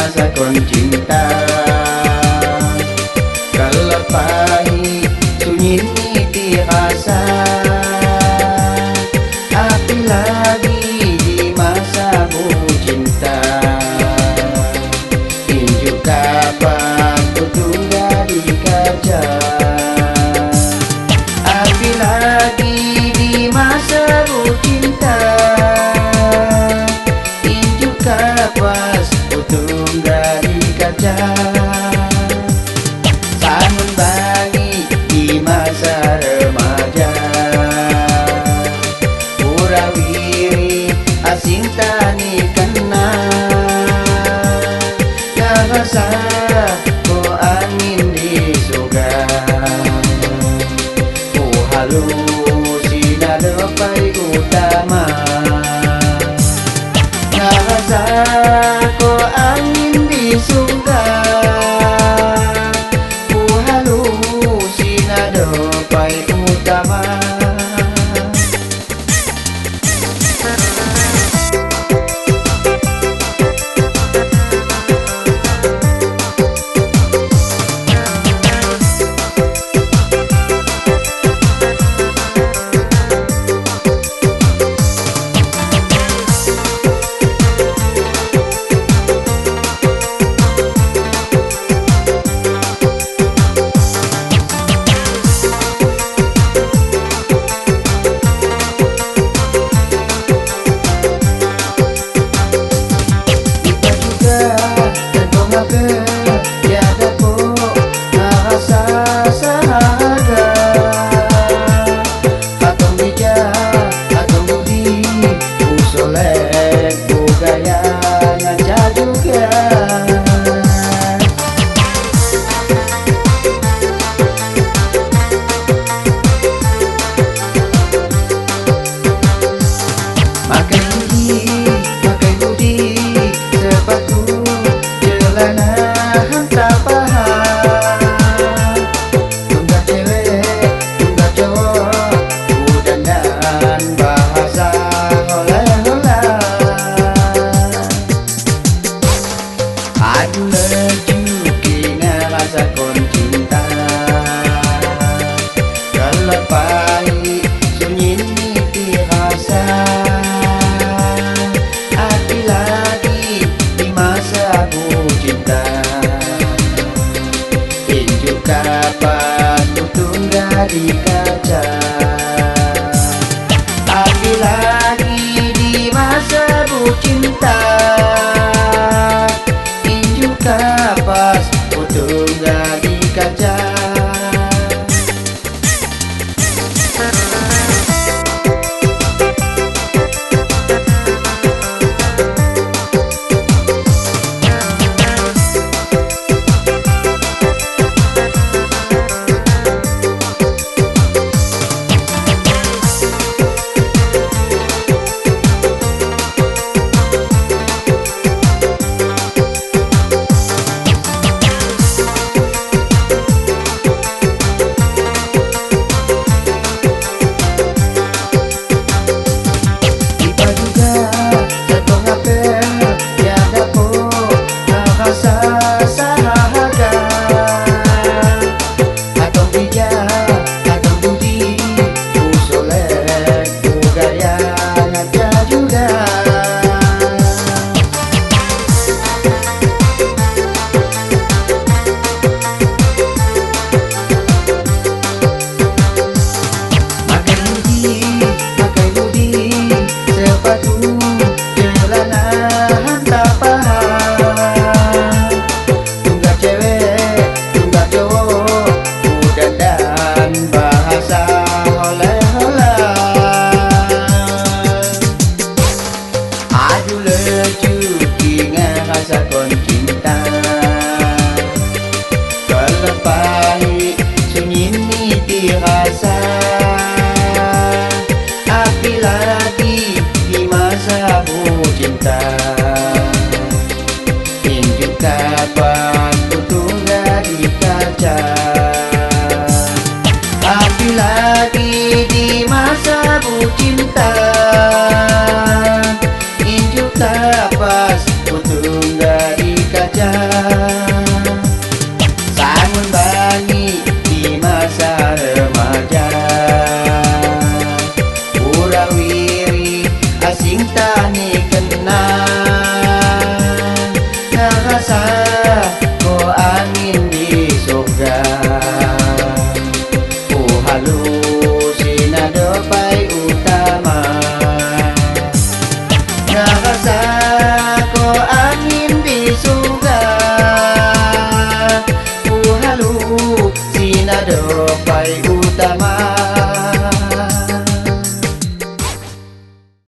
rasakan cinta. Kalau pahit sunyi ini rasa, apalagi di masamu cinta. Injuk kapan ku tunggal di kaca, apalagi di masamu cinta. Injuk kapas ku tunggal di kaca. Sangun bangi di masa remaja, urawiri asing tani kena. Rasa ko angin di surga, ko halusinado pa'y utama. Rasa ko angin di surga, ko halusinado pa'y utama. Pakai budi, sepatu, celana hantar paham. Tunggal cewek, tunggal cowok, ku dandan bahasa hola-hola. Aduh lejuk ngerasakan cinta. Kalau pahit sunyi ini rasa, kapan ku tunggal di kaca, apalagi di masa bu cinta. Injuk kapas ku tunggal di kaca. Rasakan cinta. Kalau pahit sunyi ini rasa, apalagi di masa bu cinta. Injuk kapan ku tunggal di kaca, apalagi di masa bu cinta. Injuk kapas ku tunggal di kaca. saja. Sangun bani di masa remaja, urawiri asing tani kenal, ngerasa ko angin di surga, ko halusinado pa'y utama.